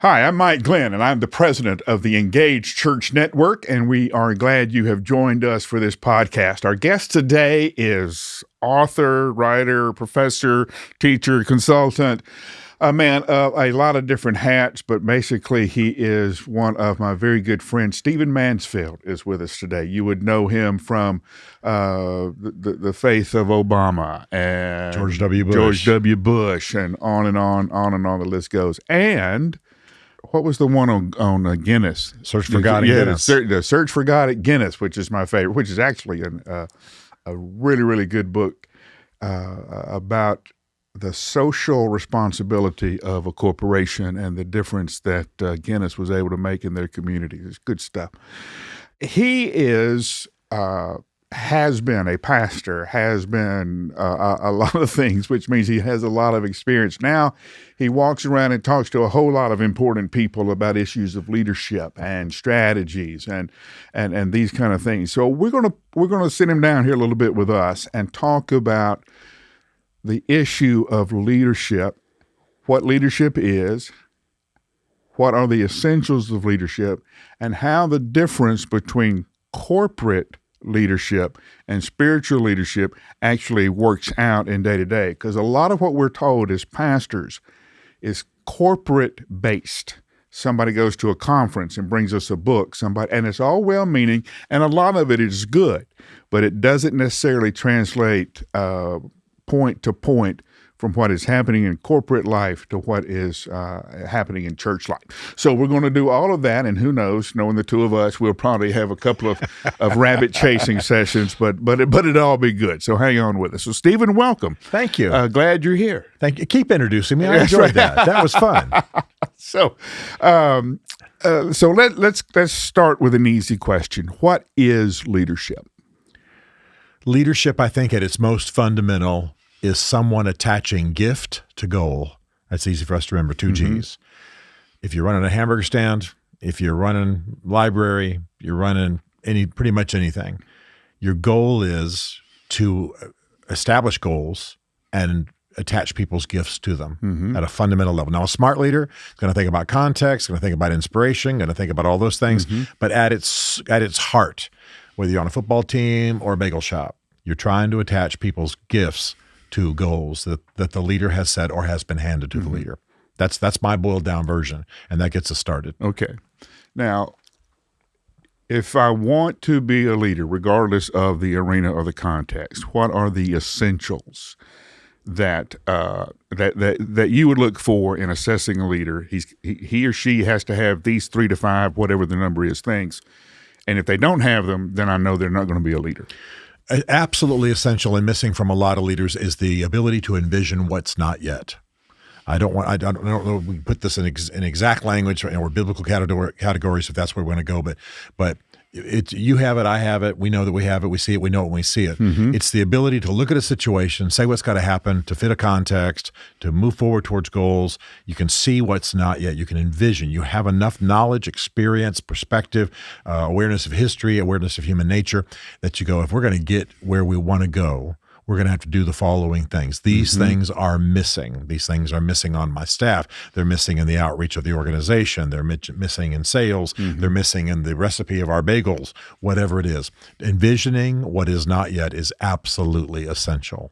Hi, I'm Mike Glenn, and I'm the president of the Engaged Church Network, and we are glad you have joined us for this podcast. Our guest today is author, writer, professor, teacher, consultant, a man of a lot of different hats, but basically he is one of my very good friends. Stephen Mansfield is with us today. You would know him from the faith of Obama and George W. Bush, and on and on the list goes. And what was the one on Guinness? Search for God at Guinness. The Search for God at Guinness, which is my favorite, which is actually a really, really good book about the social responsibility of a corporation and the difference that Guinness was able to make in their community. It's good stuff. He has been a pastor, has been a lot of things, which means he has a lot of experience. Now he walks around and talks to a whole lot of important people about issues of leadership and strategies and these kind of things. So we're gonna sit him down here a little bit with us and talk about the issue of leadership, what leadership is, what are the essentials of leadership, and how the difference between corporate leadership and spiritual leadership actually works out in day-to-day. Because a lot of what we're told as pastors is corporate-based. Somebody goes to a conference and brings us a book, and it's all well-meaning, and a lot of it is good, but it doesn't necessarily translate point to point from what is happening in corporate life to what is happening in church life. So we're going to do all of that, and who knows, knowing the two of us, we'll probably have a couple of rabbit chasing sessions, but it'll all be good. So hang on with us. So Stephen, welcome. Thank you. Glad you're here. Thank you. Keep introducing me. I enjoyed that. That was fun. So let's start with an easy question. What is leadership? Leadership, I think, at its most fundamental is someone attaching gift to goal. That's easy for us to remember, two G's. If you're running a hamburger stand, if you're running library, you're running pretty much anything, your goal is to establish goals and attach people's gifts to them at a fundamental level. Now, a smart leader is going to think about context, going to think about inspiration, going to think about all those things, but at its heart, whether you're on a football team or a bagel shop, you're trying to attach people's gifts to goals that the leader has set or has been handed to the leader. That's my boiled down version, and that gets us started. Okay. Now, if I want to be a leader, regardless of the arena or the context, what are the essentials that you would look for in assessing a leader? He or she has to have these 3 to 5, whatever the number is, things. And if they don't have them, then I know they're not going to be a leader. Absolutely essential and missing from a lot of leaders is the ability to envision what's not yet. I don't know if we put this in exact language or biblical categories if that's where we're going to go, but you have it, I have it, we know that we have it, we see it, we know it when we see it. It's the ability to look at a situation, say what's got to happen to fit a context, to move forward towards goals. You can see what's not yet. You can envision. You have enough knowledge, experience, perspective, awareness of history, awareness of human nature that you go, if we're going to get where we want to go, we're going to have to do the following things. These things are missing. These things are missing on my staff. They're missing in the outreach of the organization. They're missing in sales. They're missing in the recipe of our bagels, whatever it is. Envisioning what is not yet is absolutely essential.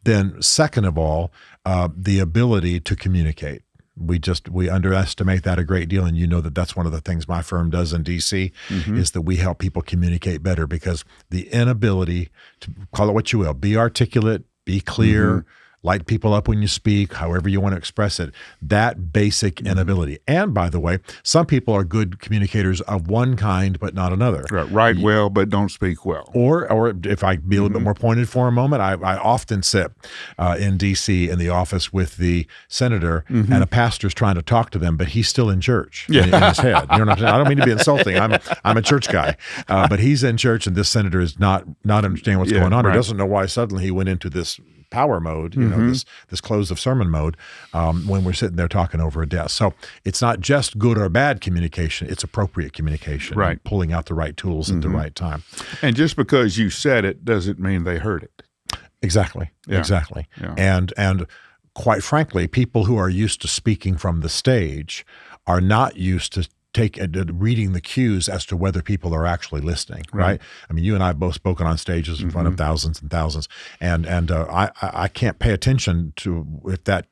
Then second of all, the ability to communicate. We underestimate that a great deal, and you know that's one of the things my firm does in D.C. is that we help people communicate better, because the inability to, call it what you will, be articulate, be clear, light people up when you speak, however you want to express it, that basic inability. And by the way, some people are good communicators of one kind, but not another. Right, write well, but don't speak well. Or if I be a little bit more pointed for a moment, I often sit in D.C. in the office with the senator, and a pastor's trying to talk to them, but he's still in church in his head. You know what I'm saying? I don't mean to be insulting. I'm a church guy, but he's in church, and this senator is not understanding what's going on. Right. He doesn't know why suddenly he went into this power mode, you know, this close of sermon mode, when we're sitting there talking over a desk. So it's not just good or bad communication, it's appropriate communication, right? Pulling out the right tools at the right time. And just because you said it doesn't mean they heard it. Exactly. Yeah. Exactly. Yeah. And quite frankly, people who are used to speaking from the stage are not used to reading the cues as to whether people are actually listening, right? I mean, you and I have both spoken on stages in front of thousands and thousands, and I can't pay attention to if that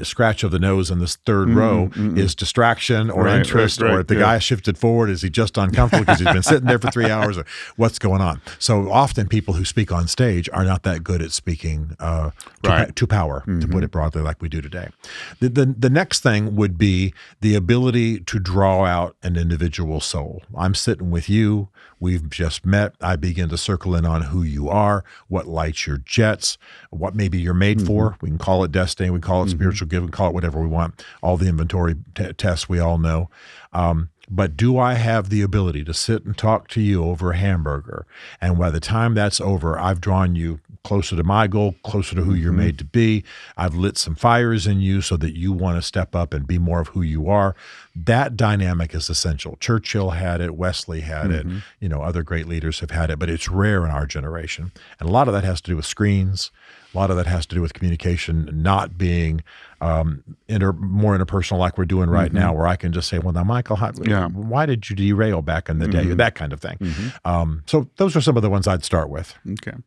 scratch of the nose in this third row is distraction or interest, or if the guy shifted forward, is he just uncomfortable because he's been sitting there for 3 hours, or what's going on? So often people who speak on stage are not that good at speaking to power, to put it broadly, like we do today. The next thing would be the ability to draw out an individual soul. I'm sitting with you. We've just met. I begin to circle in on who you are, what lights your jets, what maybe you're made for. We can call it destiny. We call it spiritual gift. We call it whatever we want. All the inventory tests we all know. But do I have the ability to sit and talk to you over a hamburger? And by the time that's over, I've drawn you closer to my goal, closer to who you're made to be. I've lit some fires in you so that you want to step up and be more of who you are. That dynamic is essential. Churchill had it. Wesley had it. You know, other great leaders have had it, but it's rare in our generation. And a lot of that has to do with screens. A lot of that has to do with communication not being more interpersonal like we're doing right now, where I can just say, well, now, Michael, why did you derail back in the day? That kind of thing. So those are some of the ones I'd start with. Okay.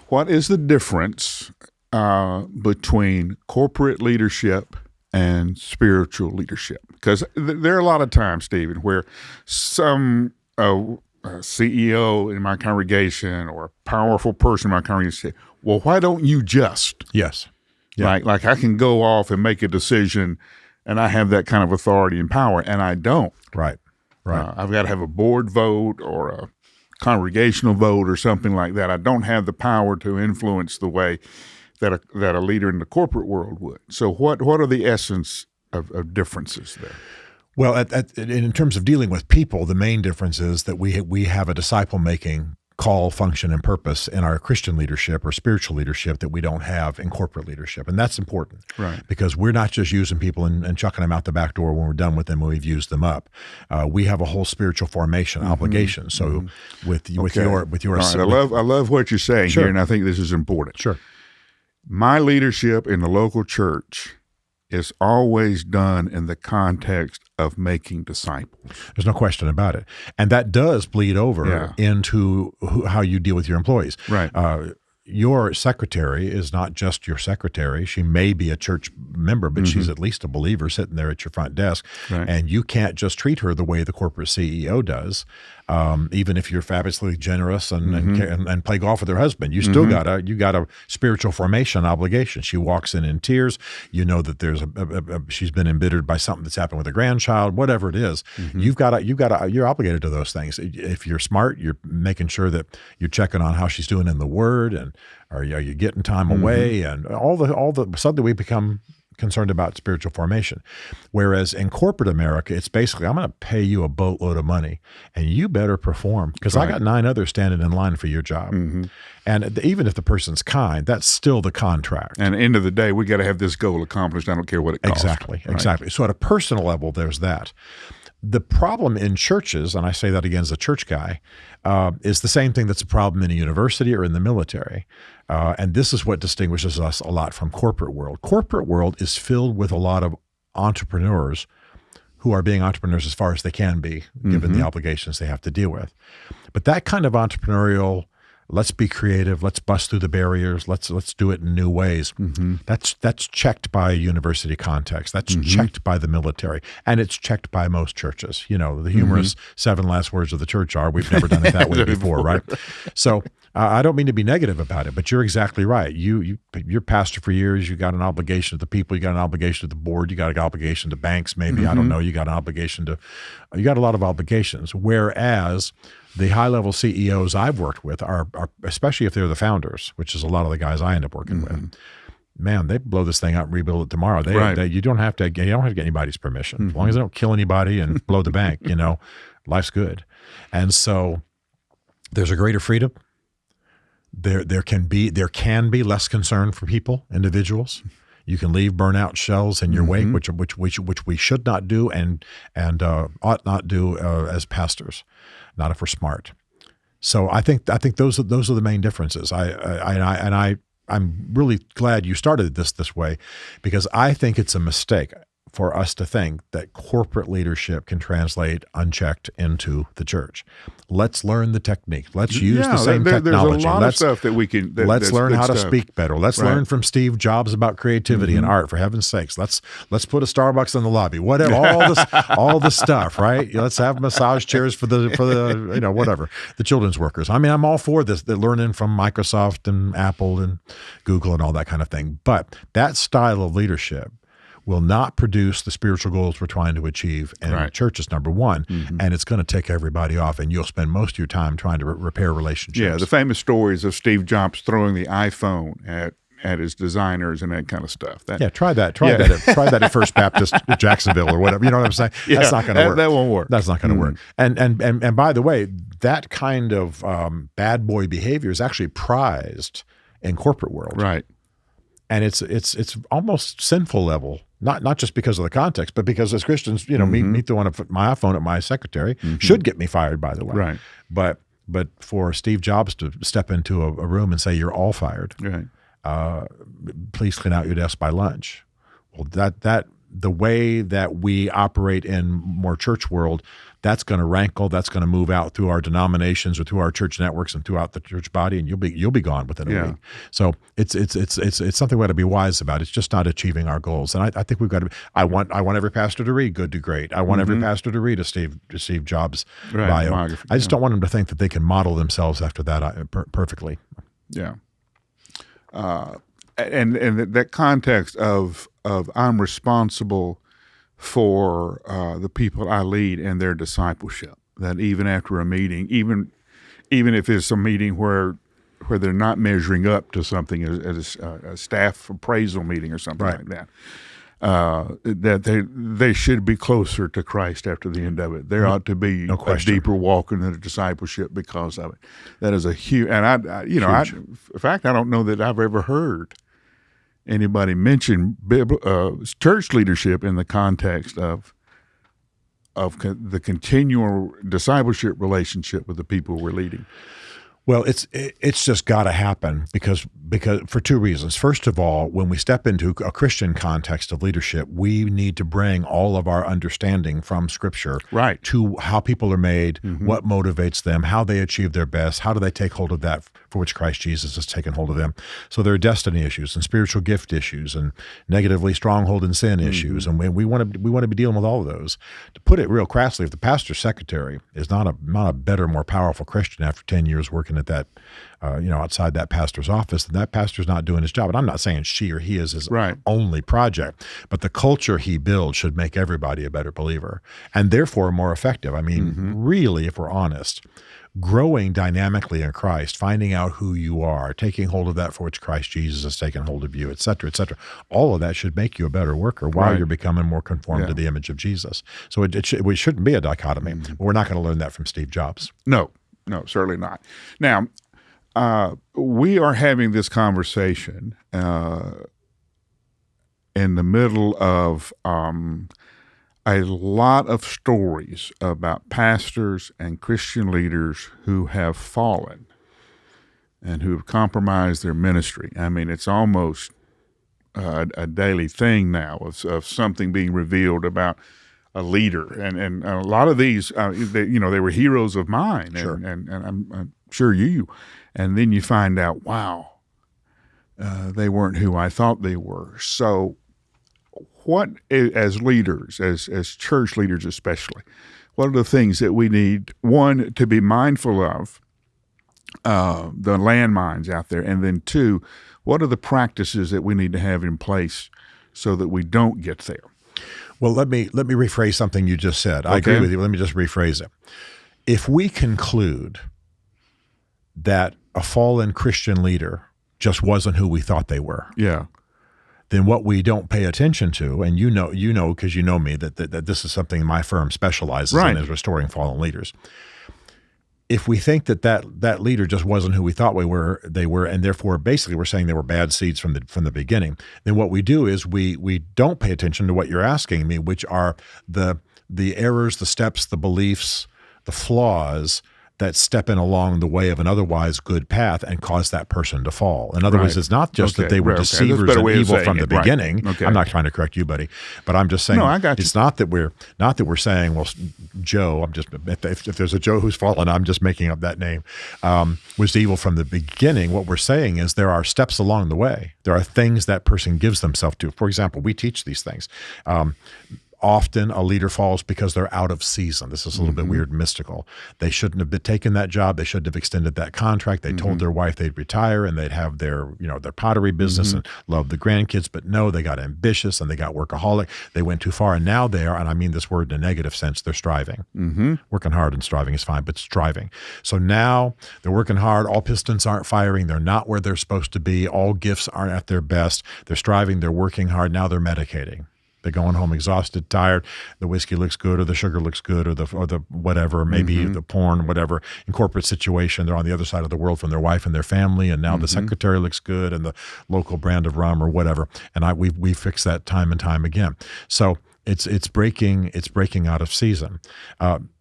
What is the difference between corporate leadership and spiritual leadership? Because there are a lot of times, Stephen, where some CEO in my congregation or a powerful person in my congregation say, well, why don't you just? Yes. Yeah. Like I can go off and make a decision and I have that kind of authority and power, and I don't. Right. I've got to have a board vote or a congregational vote or something like that. I don't have the power to influence the way that a leader in the corporate world would. So what are the essence of differences there? Well, in terms of dealing with people, the main difference is that we have a disciple-making call, function, and purpose in our Christian leadership or spiritual leadership that we don't have in corporate leadership. And that's important, right? Because we're not just using people and chucking them out the back door when we're done with them and we've used them up. We have a whole spiritual formation obligation. So with your right. I love what you're saying here, and I think this is important. Sure. My leadership in the local church is always done in the context of making disciples. There's no question about it. And that does bleed over into how you deal with your employees. Right. Your secretary is not just your secretary. She may be a church member, but she's at least a believer sitting there at your front desk. Right. And you can't just treat her the way the corporate CEO does. Even if you're fabulously generous and play golf with her husband, you still got a spiritual formation obligation. She walks in tears. You know that there's she's been embittered by something that's happened with a grandchild, whatever it is. You're obligated to those things. If you're smart, you're making sure that you're checking on how she's doing in the Word, and are you getting time away, and all the suddenly we become concerned about spiritual formation. Whereas in corporate America, it's basically, I'm going to pay you a boatload of money and you better perform because I got 9 others standing in line for your job. And even if the person's kind, that's still the contract. And at the end of the day, we got to have this goal accomplished. I don't care what it costs. Exactly. So at a personal level, there's that. The problem in churches, and I say that again as a church guy, is the same thing that's a problem in a university or in the military. And this is what distinguishes us a lot from corporate world. Corporate world is filled with a lot of entrepreneurs who are being entrepreneurs as far as they can be, given the obligations they have to deal with. But that kind of entrepreneurial, let's be creative, let's bust through the barriers, let's do it in new ways. That's checked by a university context. That's checked by the military, and it's checked by most churches. You know, the humorous 7 last words of the church are, we've never done it that way before, right? So I don't mean to be negative about it, but you're exactly right. You're pastor for years. You got an obligation to the people. You got an obligation to the board. You got an obligation to banks, maybe. I don't know. You got an obligation you got a lot of obligations. Whereas the high-level CEOs I've worked with are, especially if they're the founders, which is a lot of the guys I end up working with, man, they blow this thing up and rebuild it tomorrow. You don't have to get anybody's permission. As long as they don't kill anybody and blow the bank, life's good. And so there's a greater freedom. There can be less concern for people, individuals. You can leave burnout shells in your wake, which we should not do and ought not do as pastors, not if we're smart. So I think those are the main differences. I'm really glad you started this way, because I think it's a mistake. for us to think that corporate leadership can translate unchecked into the church. Let's learn the technique. Let's use the same technology. There's a lot of stuff that we can. Let's learn how to speak better. Let's learn from Steve Jobs about creativity and art. For heaven's sakes, let's put a Starbucks in the lobby. Whatever, all the stuff, right? Let's have massage chairs for the whatever, the children's workers. I mean, I'm all for this. They're learning from Microsoft and Apple and Google and all that kind of thing. But that style of leadership will not produce the spiritual goals we're trying to achieve in churches, number one, and it's going to tick everybody off, and you'll spend most of your time trying to repair relationships. Yeah, the famous stories of Steve Jobs throwing the iPhone at his designers and that kind of stuff. Try that. Try that at First Baptist Jacksonville or whatever. You know what I'm saying? Yeah, that's not going to work. That won't work. That's not going to work. And by the way, that kind of bad boy behavior is actually prized in corporate world. Right. And it's almost sinful level. Not just because of the context, but because as Christians, me throwing my iPhone at my secretary should get me fired, by the way. Right. But for Steve Jobs to step into a room and say, you're all fired. Right. Please clean out your desk by lunch. Well, that the way that we operate in more church world, that's going to rankle. That's going to move out through our denominations or through our church networks and throughout the church body, and you'll be gone within a week. So it's something we got to be wise about. It's just not achieving our goals, and I think we've got to. I want every pastor to read Good to Great. I want every pastor to read a Steve Jobs bio. I just don't want them to think that they can model themselves after that perfectly. Yeah. And that context of I'm responsible for the people I lead and their discipleship. That even after a meeting, even if it's a meeting where they're not measuring up to something as a staff appraisal meeting or something like that, that they should be closer to Christ after the end of it. There ought to be a deeper walk in the discipleship because of it. That is a huge, and in fact, I don't know that I've ever heard anybody mention church leadership in the context of the continual discipleship relationship with the people we're leading. Well, it's just got to happen because for two reasons. First of all, when we step into a Christian context of leadership, we need to bring all of our understanding from Scripture to how people are made, what motivates them, how they achieve their best, how do they take hold of that for which Christ Jesus has taken hold of them. So there are destiny issues and spiritual gift issues and negatively stronghold and sin issues, and we want to be dealing with all of those. To put it real crassly, if the pastor's secretary is not a better, more powerful Christian after 10 years working at that, outside that pastor's office, then that pastor's not doing his job. And I'm not saying she or he is his only project, but the culture he builds should make everybody a better believer and therefore more effective. I mean, really, if we're honest, growing dynamically in Christ, finding out who you are, taking hold of that for which Christ Jesus has taken hold of you, et cetera, all of that should make you a better worker while you're becoming more conformed to the image of Jesus. So it shouldn't be a dichotomy. But we're not going to learn that from Steve Jobs. No, certainly not. Now, we are having this conversation in the middle of a lot of stories about pastors and Christian leaders who have fallen and who have compromised their ministry. I mean, it's almost a daily thing now of something being revealed about a leader, and a lot of these, they were heroes of mine, and I'm sure you. And then you find out, wow, they weren't who I thought they were. So, what, as leaders, as church leaders especially, what are the things that we need? One, to be mindful of the landmines out there, and then two, what are the practices that we need to have in place so that we don't get there? Well, let me rephrase something you just said. I agree with you. Let me just rephrase it. If we conclude that a fallen Christian leader just wasn't who we thought they were, then what we don't pay attention to, and you know, because you know me, that this is something my firm specializes in, is restoring fallen leaders. If we think that leader just wasn't who we thought they were, and therefore basically we're saying they were bad seeds from the beginning, then what we do is we don't pay attention to what you're asking me, which are the errors, the steps, the beliefs, the flaws that step in along the way of an otherwise good path and cause that person to fall. In other words, it's not just that they were deceivers and evil from the beginning. Right. Okay. I'm not trying to correct you, buddy, but I'm just saying I got you. it's not that we're saying, well, Joe, I'm just if there's a Joe who's fallen, I'm just making up that name, was evil from the beginning. What we're saying is there are steps along the way. There are things that person gives themselves to. For example, we teach these things. Often a leader falls because they're out of season. This is a little bit weird and mystical. They shouldn't have been taken that job. They shouldn't have extended that contract. They told their wife they'd retire and they'd have their pottery business and love the grandkids. But no, they got ambitious and they got workaholic. They went too far. And now they are, and I mean this word in a negative sense, they're striving. Working hard and striving is fine, but striving. So now they're working hard. All pistons aren't firing. They're not where they're supposed to be. All gifts aren't at their best. They're striving. They're working hard. Now they're medicating. They're going home exhausted, tired. The whiskey looks good, or the sugar looks good, or the whatever, maybe the porn, whatever. In corporate situation, they're on the other side of the world from their wife and their family, and now the secretary looks good, and the local brand of rum or whatever. And we fix that time and time again. So it's breaking out of season.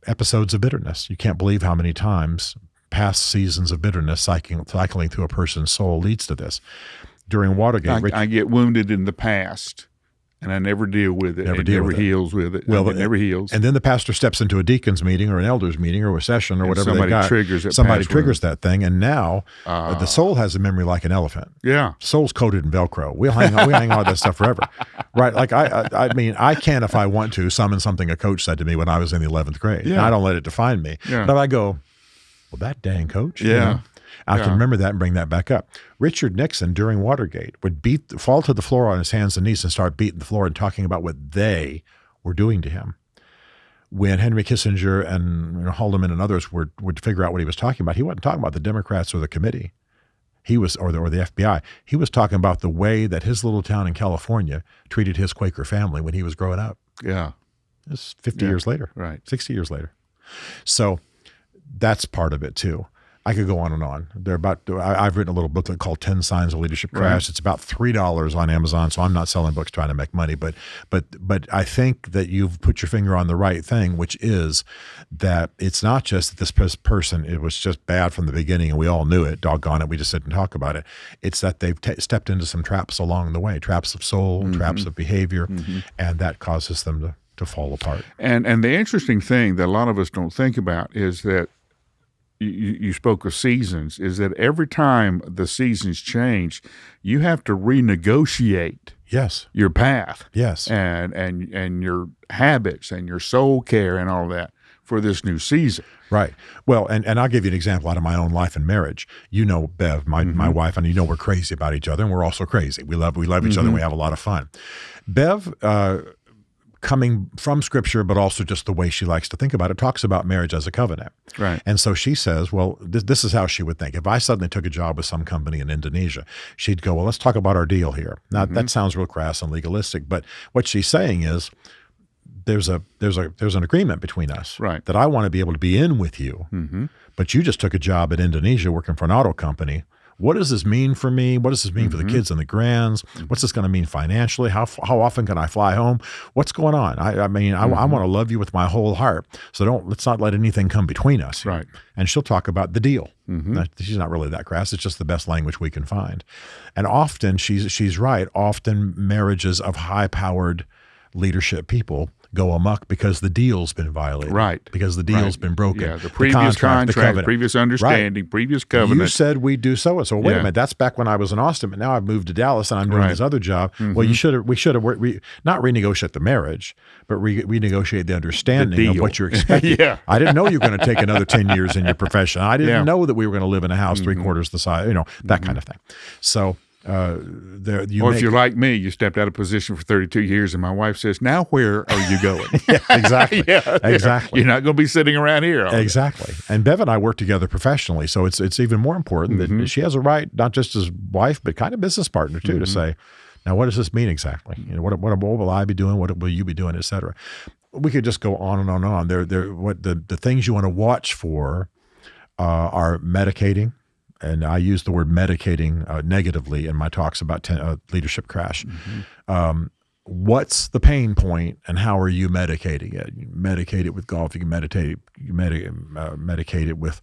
Episodes of bitterness. You can't believe how many times past seasons of bitterness cycling through a person's soul leads to this. During Watergate, I get wounded in the past. And I never deal with it. It never heals with it. Well, it never heals. And then the pastor steps into a deacon's meeting or an elder's meeting or a session or whatever they got. Somebody triggers that thing, and now the soul has a memory like an elephant. Yeah, soul's coated in Velcro. We hang on with that stuff forever, right? Like I mean, I can, if I want to, summon something a coach said to me when I was in the 11th grade. Yeah. I don't let it define me. Yeah. But if I go, well, that dang coach. Yeah. I can remember that and bring that back up. Richard Nixon, during Watergate, would fall to the floor on his hands and knees and start beating the floor and talking about what they were doing to him. When Henry Kissinger and Haldeman and others would figure out what he was talking about, he wasn't talking about the Democrats or the committee. He was, or the FBI. He was talking about the way that his little town in California treated his Quaker family when he was growing up. Yeah. It's 50 years later. Right. 60 years later. So that's part of it too. I could go on and on. I've written a little booklet called 10 Signs of Leadership Crash. Right. It's about $3 on Amazon, so I'm not selling books trying to make money. But I think that you've put your finger on the right thing, which is that it's not just that this person, it was just bad from the beginning and we all knew it, doggone it, we just didn't talk about it. It's that they've stepped into some traps along the way, traps of soul, traps of behavior, and that causes them to fall apart. And the interesting thing that a lot of us don't think about is that you spoke of seasons, is that every time the seasons change, you have to renegotiate your path. Yes. And your habits and your soul care and all that for this new season. Right. Well, and I'll give you an example out of my own life and marriage. You know, Bev, my wife, and we're crazy about each other, and we're also crazy. We love each other, and we have a lot of fun. Bev, coming from Scripture, but also just the way she likes to think about it, talks about marriage as a covenant. Right. And so she says, well, this is how she would think. If I suddenly took a job with some company in Indonesia, she'd go, well, let's talk about our deal here. Now, that sounds real crass and legalistic, but what she's saying is there's an agreement between us, right, that I want to be able to be in with you, but you just took a job in Indonesia working for an auto company. What does this mean for me? What does this mean for the kids and the grands? What's this going to mean financially? How often can I fly home? What's going on? I want to love you with my whole heart. So let's not let anything come between us. Right. And she'll talk about the deal. She's not really that crass. It's just the best language we can find. And often she's right. Often marriages of high-powered leadership people go amok because the deal's been violated. Right. Because the deal's been broken. Yeah, the previous contract, previous understanding, previous covenant. You said we'd do so. So wait a minute, that's back when I was in Austin, but now I've moved to Dallas and I'm doing this other job. Well, we should have not renegotiate the marriage, but renegotiate the understanding of what you're expecting. I didn't know you were going to take another 10 years in your profession. I didn't know that we were going to live in a house 3/4 the size, that kind of thing. So if you're like me, you stepped out of position for 32 years, and my wife says, "Now where are you going?" Exactly. Exactly. You're not going to be sitting around here. Exactly. And Bev and I work together professionally, so it's even more important that she has a right, not just as wife, but kind of business partner too, to say, "Now, what does this mean exactly? What will I be doing? What will you be doing, et cetera?" We could just go on and on and on. What the things you want to watch for are medicating. And I use the word medicating negatively in my talks about leadership crash. what's the pain point and how are you medicating it? You medicate it with golf. You can medicate it with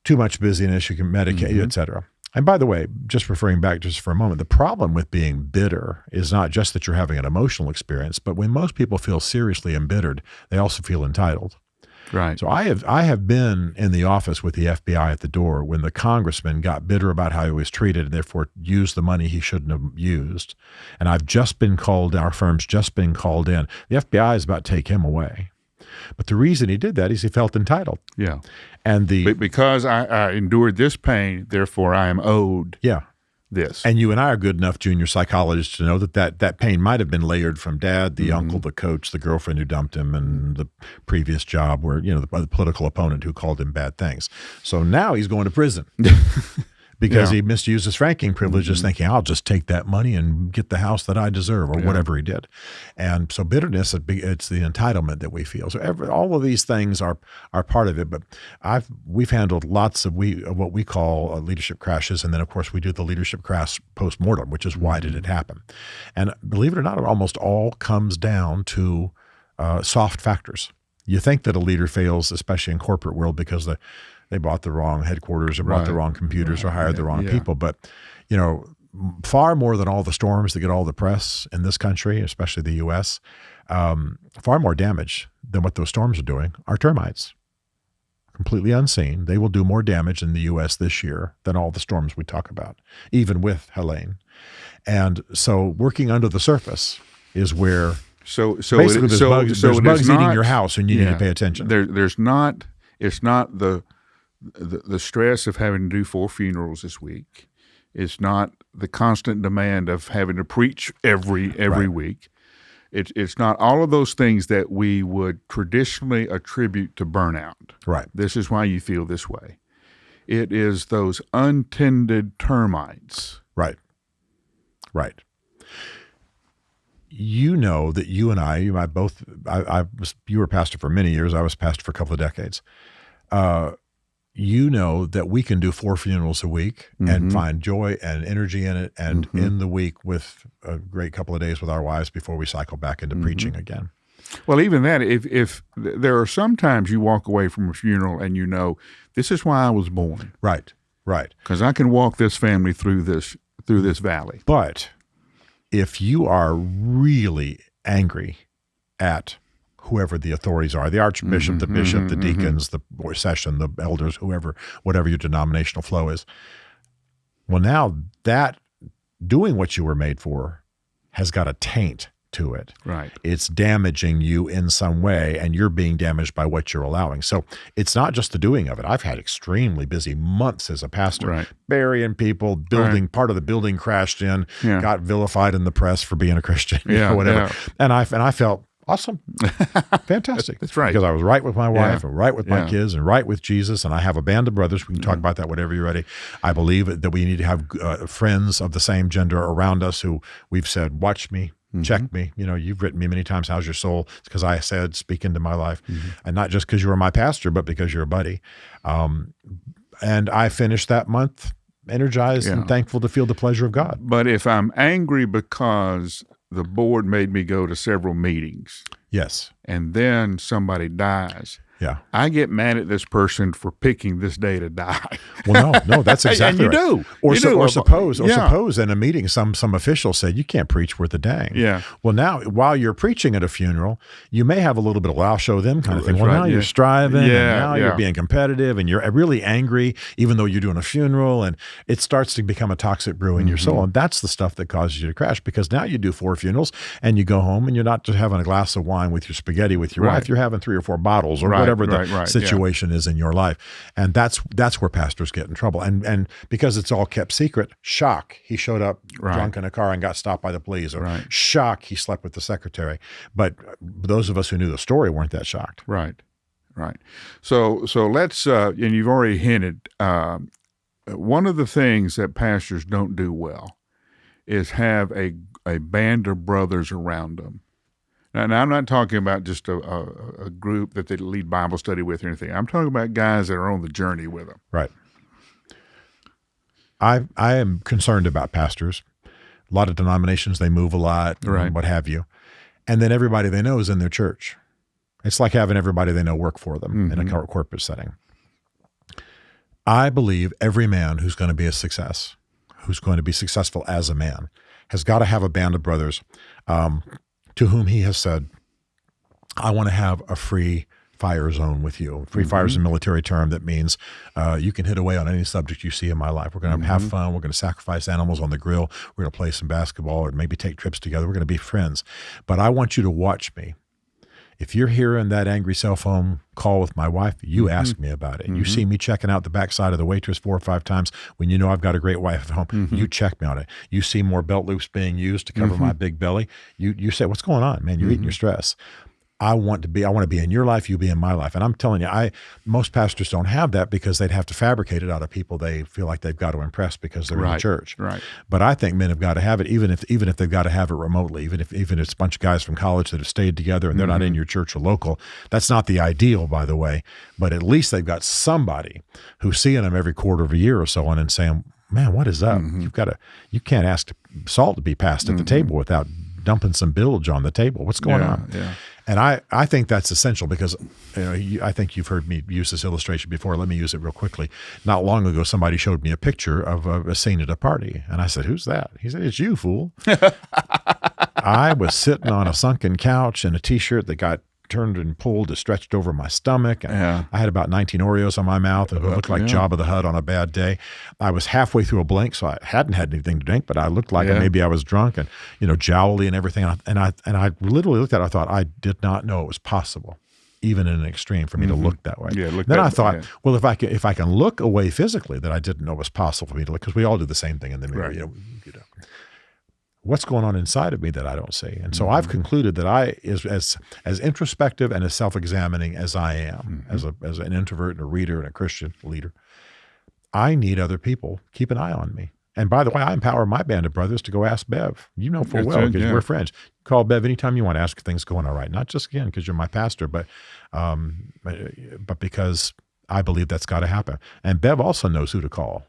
too much busyness. You can medicate, et cetera. And by the way, just referring back just for a moment, the problem with being bitter is not just that you're having an emotional experience, but when most people feel seriously embittered, they also feel entitled. Right. So I have been in the office with the FBI at the door when the congressman got bitter about how he was treated and therefore used the money he shouldn't have used. And I've just been called, our firm's just been called in. The FBI is about to take him away. But the reason he did that is he felt entitled. Yeah. And because I endured this pain, therefore I am owed this. And you and I are good enough junior psychologists to know that pain might have been layered from dad, the uncle, the coach, the girlfriend who dumped him, and the previous job where, the political opponent who called him bad things. So now he's going to prison. Because he misused his franking privileges, thinking, I'll just take that money and get the house that I deserve, or whatever he did. And so bitterness, it's the entitlement that we feel. So all of these things are part of it. But we've handled lots of what we call leadership crashes. And then, of course, we do the leadership crash post-mortem, which is why did it happen? And believe it or not, it almost all comes down to soft factors. You think that a leader fails, especially in corporate world, because they bought the wrong headquarters or bought the wrong computers or hired the wrong people. But, far more than all the storms that get all the press in this country, especially the U.S., far more damage than what those storms are doing are termites. Completely unseen. They will do more damage in the U.S. this year than all the storms we talk about, even with Helene. And so working under the surface is where basically there's bugs eating your house and you need to pay attention. It's not the stress of having to do 4 funerals this week. It's not the constant demand of having to preach every week. It's not all of those things that we would traditionally attribute to burnout. Right. This is why you feel this way. It is those untended termites. Right. Right. You know that you and I both. You were pastor for many years. I was pastor for a couple of decades. You know that we can do 4 funerals a week and find joy and energy in it, and in the week with a great couple of days with our wives before we cycle back into preaching again. Well, even that, if there are sometimes you walk away from a funeral and this is why I was born. Right, right. Because I can walk this family through this valley. But if you are really angry at whoever the authorities are, the archbishop, the bishop, the deacons, the session, the elders, whatever your denominational flow is. Well, now that doing what you were made for has got a taint to it. Right. It's damaging you in some way, and you're being damaged by what you're allowing. So it's not just the doing of it. I've had extremely busy months as a pastor, burying people, building, part of the building crashed in, got vilified in the press for being a Christian, whatever. And I felt awesome. Fantastic. That's right. Because I was right with my wife and right with my kids and right with Jesus. And I have a band of brothers. We can talk about that whenever you're ready. I believe that we need to have friends of the same gender around us who we've said, watch me, check me. You've written me many times, how's your soul? It's because I said, speak into my life. And not just because you were my pastor, but because you're a buddy. And I finished that month energized and thankful to feel the pleasure of God. But if I'm angry because the board made me go to several meetings. Yes. And then somebody dies. Yeah. I get mad at this person for picking this day to die. Well, no, that's exactly and you right. do. Or suppose in a meeting some official said, you can't preach worth a dang. Yeah. Well, now, while you're preaching at a funeral, you may have a little bit of, I'll show them kind of thing. Well, now you're striving, and now you're being competitive, and you're really angry, even though you're doing a funeral, and it starts to become a toxic brew in your soul. And that's the stuff that causes you to crash, because now you do 4 funerals, and you go home, and you're not just having a glass of wine with your spaghetti with your wife, you're having 3 or 4 bottles, or whatever the situation is in your life. And that's where pastors get in trouble. And because it's all kept secret, shock, he showed up drunk in a car and got stopped by the police, or shock, he slept with the secretary. But those of us who knew the story weren't that shocked. Right. So let's, and you've already hinted, one of the things that pastors don't do well is have a band of brothers around them. Now, I'm not talking about just a group that they lead Bible study with or anything. I'm talking about guys that are on the journey with them. Right. I am concerned about pastors A lot of denominations, they move a lot, Right. and what have you. And then everybody they know is in their church. It's like having everybody they know work for them in a corporate setting. I believe every man who's going to be a success, who's going to be successful as a man, has got to have a band of brothers to whom he has said, I want to have a free fire zone with you. Free fire is a military term that means you can hit away on any subject you see in my life. We're going to have fun. We're going to sacrifice animals on the grill. We're going to play some basketball or maybe take trips together. We're going to be friends. But I want you to watch me. If you're hearing that angry cell phone call with my wife, you ask me about it. You see me checking out the backside of the waitress 4 or 5 times when you know I've got a great wife at home. You check me on it. You see more belt loops being used to cover my big belly. You say, what's going on, man? You're eating your stress. I want to be in your life, you be in my life. And I'm telling you, most pastors don't have that because they'd have to fabricate it out of people they feel like they've got to impress because they're in the church. Right. But I think men have got to have it, even if they've got to have it remotely, even if it's a bunch of guys from college that have stayed together and they're not in your church or local. That's not the ideal, by the way. But at least they've got somebody who's seeing them every quarter of a year or so on and saying, man, what is up? You can't ask salt to be passed at the table without dumping some bilge on the table. What's going on? Yeah. And I think that's essential because I think you've heard me use this illustration before. Let me use it real quickly. Not long ago, somebody showed me a picture of a scene at a party. And I said, who's that? He said, it's you, fool. I was sitting on a sunken couch in a T-shirt that got turned and pulled, it stretched over my stomach. And I had about 19 Oreos on my mouth. It looked like Jabba the Hutt on a bad day. I was halfway through a blink, so I hadn't had anything to drink, but I looked like maybe I was drunk and, jowly and everything. And I literally looked at it. I thought, I did not know it was possible, even in an extreme, for me to look that way. Then I thought, well, if I can look away physically, that I didn't know it was possible for me to look, because we all do the same thing in the mirror. Right. What's going on inside of me that I don't see? And so I've concluded that as introspective and as self-examining as I am, as an introvert and a reader and a Christian leader, I need other people keep an eye on me. And by the way, I empower my band of brothers to go ask Bev. You know full well, because we're friends. Call Bev anytime you want to ask if things are going all right. Not just, again, because you're my pastor, but because I believe that's got to happen. And Bev also knows who to call.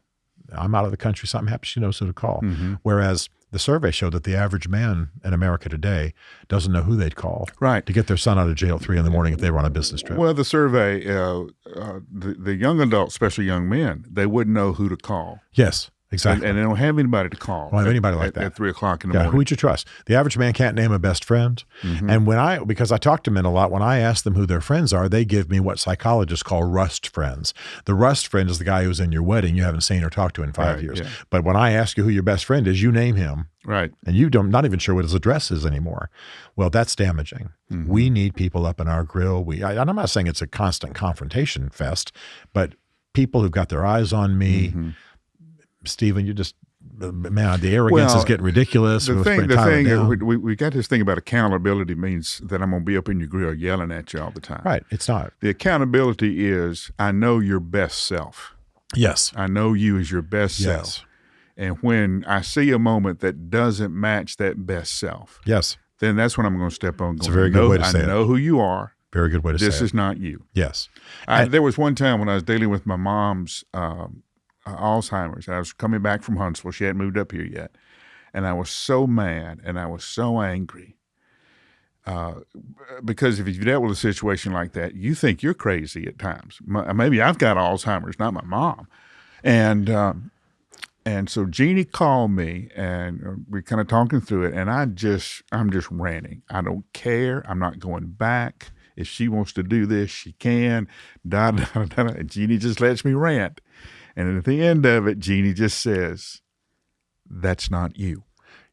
I'm out of the country, something happens, she knows who to call. Whereas the survey showed that the average man in America today doesn't know who they'd call to get their son out of jail at 3 a.m. if they were on a business trip. Well, the survey, the young adults, especially young men, they wouldn't know who to call. Yes, exactly. And they don't have anybody to call. Don't have anybody like that. At 3 o'clock in the morning. Who would you trust? The average man can't name a best friend. And because I talk to men a lot, when I ask them who their friends are, they give me what psychologists call rust friends. The rust friend is the guy who's in your wedding you haven't seen or talked to in 5 years. Yeah. But when I ask you who your best friend is, you name him. Right. And not even sure what his address is anymore. Well, that's damaging. We need people up in our grill. I'm not saying it's a constant confrontation fest, but people who've got their eyes on me. Stephen, you just, man, the arrogance is getting ridiculous. The thing, we got this thing about accountability means that I'm going to be up in your grill yelling at you all the time. Right. It's not. The accountability is I know your best self. Yes. I know you as your best self. And when I see a moment that doesn't match that best self, then that's when I'm going to step on. It's a very good way to say it. I know who you are. Very good way to say it. This is not you. Yes. There was one time when I was dealing with my mom's Alzheimer's, and I was coming back from Huntsville. She hadn't moved up here yet. And I was so mad and I was so angry. Because if you've dealt with a situation like that, you think you're crazy at times. Maybe I've got Alzheimer's, not my mom. And so Jeannie called me, and we're kind of talking through it, and I'm just ranting. I don't care. I'm not going back. If she wants to do this, she can. And Jeannie just lets me rant. And at the end of it, Jeannie just says, "That's not you."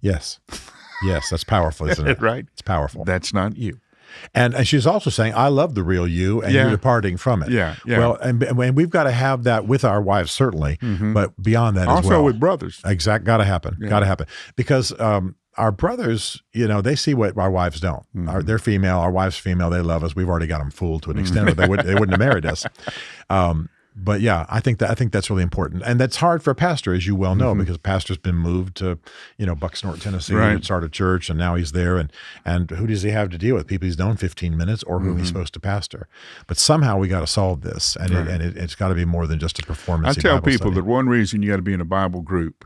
Yes. Yes, that's powerful, isn't it? Right? It's powerful. That's not you. And she's also saying, I love the real you, and you're departing from it. Yeah. Well, and we've got to have that with our wives, certainly, but beyond that also as well. Also with brothers. Exactly. Got to happen. Yeah. Got to happen. Because our brothers, they see what our wives don't. They're female. Our wife's female. They love us. We've already got them fooled to an extent, or they wouldn't have married us. But yeah, I think that's really important, and that's hard for a pastor, as you well know, because a pastor's been moved to, Bucksnort, Tennessee, and start a church, and now he's there, and who does he have to deal with? People he's known 15 minutes, or who he's supposed to pastor. But somehow we got to solve this, and it's got to be more than just a performance. I tell people that one reason you got to be in a Bible group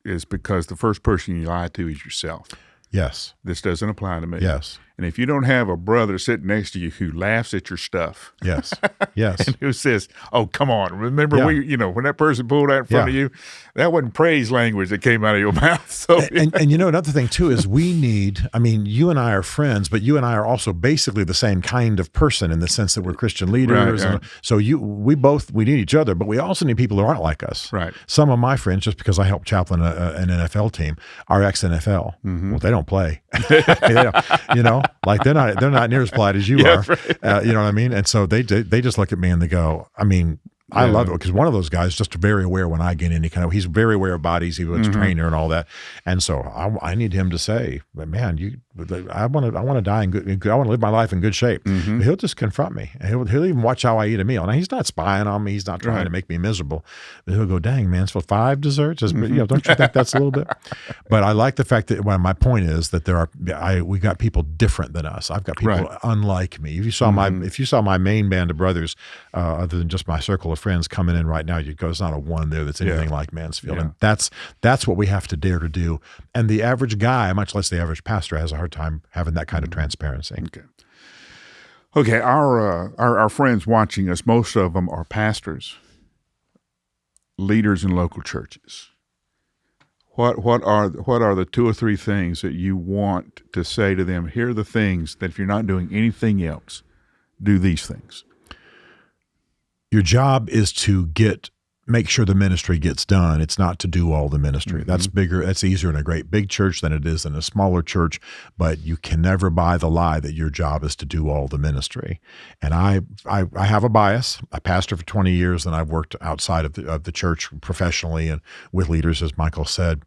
is because the first person you lie to is yourself. Yes. This doesn't apply to me. Yes. And if you don't have a brother sitting next to you who laughs at your stuff, Yes. Yes. and who says, "Oh, come on, remember when that person pulled out in front of you, that wasn't praise language that came out of your mouth." So, and another thing too is we need. I mean, you and I are friends, but you and I are also basically the same kind of person in the sense that we're Christian leaders. Right. And so we need each other, but we also need people who aren't like us. Right. Some of my friends, just because I help chaplain an NFL team, are ex-NFL. Mm-hmm. Well, they don't play. Like they're not near as polite as you are. Right. You know what I mean? And so they just look at me and they go, I mean, I love it because one of those guys just very aware when I get any he's very aware of bodies. He was a trainer and all that. And so I need him to say, man, I want to die in good, I want to live my life in good shape. Mm-hmm. He'll just confront me. He'll even watch how I eat a meal. Now he's not spying on me. He's not trying to make me miserable. But he'll go, dang, Mansfield, 5 desserts? Don't you think that's a little bit? But I like the fact that my point is that we got people different than us. I've got people unlike me. If you saw my main band of brothers, other than just my circle of friends coming in right now, you'd go, there's not a one there that's anything like Mansfield. And that's what we have to dare to do. And the average guy, much less the average pastor, has a hard time having that kind of transparency. Okay. Our friends watching us, most of them are pastors, leaders in local churches. What are the 2 or 3 things that you want to say to them? Here are the things that if you're not doing anything else, do these things. Your job is to make sure the ministry gets done. It's not to do all the ministry. Mm-hmm. That's bigger. That's easier in a great big church than it is in a smaller church. But you can never buy the lie that your job is to do all the ministry. And I have a bias. I pastored for 20 years, and I've worked outside of the church professionally and with leaders, as Michael said.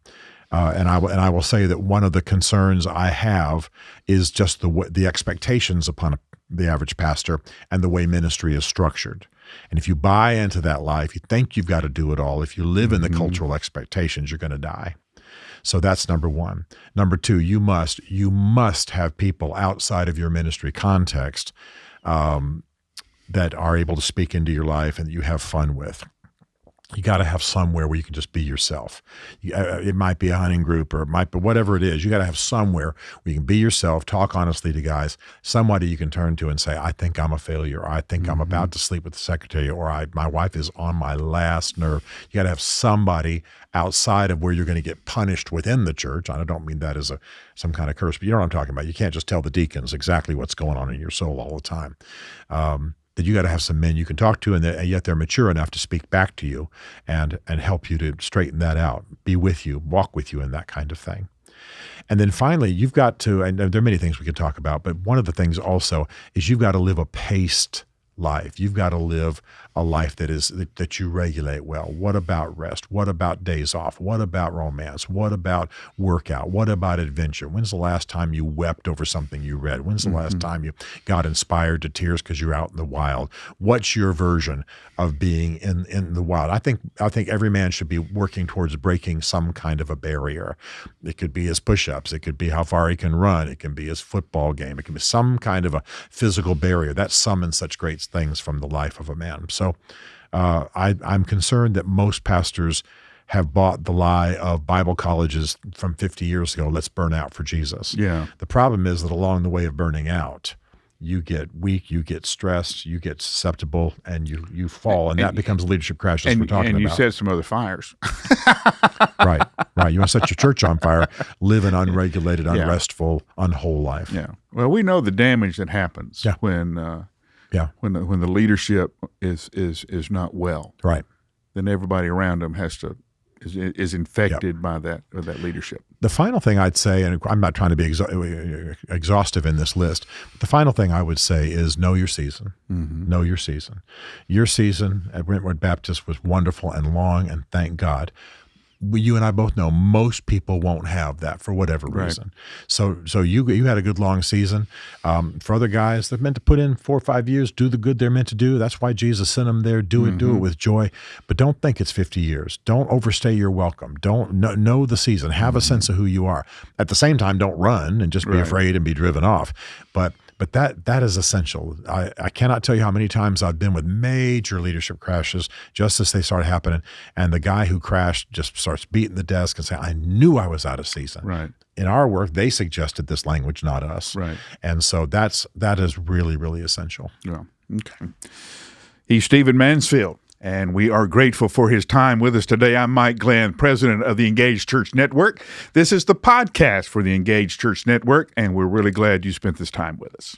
And I will say that one of the concerns I have is just the expectations upon the average pastor and the way ministry is structured. And if you buy into that lie, if you think you've got to do it all, if you live in the cultural expectations, you're going to die. So that's number one. Number two, you must have people outside of your ministry context that are able to speak into your life and that you have fun with. You got to have somewhere where you can just be yourself. It might be a hunting group or it might be whatever it is. You got to have somewhere where you can be yourself, talk honestly to guys, somebody you can turn to and say, I think I'm a failure, or I think I'm about to sleep with the secretary, or my wife is on my last nerve. You got to have somebody outside of where you're going to get punished within the church. I don't mean that as some kind of curse, but you know what I'm talking about. You can't just tell the deacons exactly what's going on in your soul all the time. That you got to have some men you can talk to, and yet they're mature enough to speak back to you and help you to straighten that out, be with you, walk with you, and that kind of thing. And then finally, you've got to, and there are many things we could talk about, but one of the things also is you've got to live a paced life. You've got to live a life that you regulate well. What about rest? What about days off? What about romance? What about workout? What about adventure? When's the last time you wept over something you read? When's the last time you got inspired to tears because you're out in the wild? What's your version of being in the wild? I think every man should be working towards breaking some kind of a barrier. It could be his push-ups. It could be how far he can run. It can be his football game. It can be some kind of a physical barrier. That summons such great things from the life of a man. So I'm concerned that most pastors have bought the lie of Bible colleges from 50 years ago, let's burn out for Jesus. Yeah. The problem is that along the way of burning out, you get weak, you get stressed, you get susceptible, and you fall, and that becomes a leadership crash as we're talking about. And you set some other fires. Right. You want to set your church on fire, live an unregulated, unrestful, unwhole life. Yeah. Well, we know the damage that happens when the leadership is not well. Right. Then everybody around them is infected by that leadership. The final thing I'd say, and I'm not trying to be exhaustive in this list, but the final thing I would say is know your season. Know your season. Your season at Brentwood Baptist was wonderful and long, and thank God. You and I both know most people won't have that for whatever reason. So you had a good long season. For other guys, they're meant to put in 4 or 5 years, do the good they're meant to do. That's why Jesus sent them there. Do it with joy. But don't think it's 50 years. Don't overstay your welcome. Don't know the season. Have a sense of who you are. At the same time, don't run and just be afraid and be driven off. But But that is essential. I cannot tell you how many times I've been with major leadership crashes just as they start happening, and the guy who crashed just starts beating the desk and saying, "I knew I was out of season." Right. In our work, they suggested this language, not us. Right. And so that is really, really essential. Yeah. Okay. He's Stephen Mansfield, and we are grateful for his time with us today. I'm Mike Glenn, president of the Engaged Church Network. This is the podcast for the Engaged Church Network, and we're really glad you spent this time with us.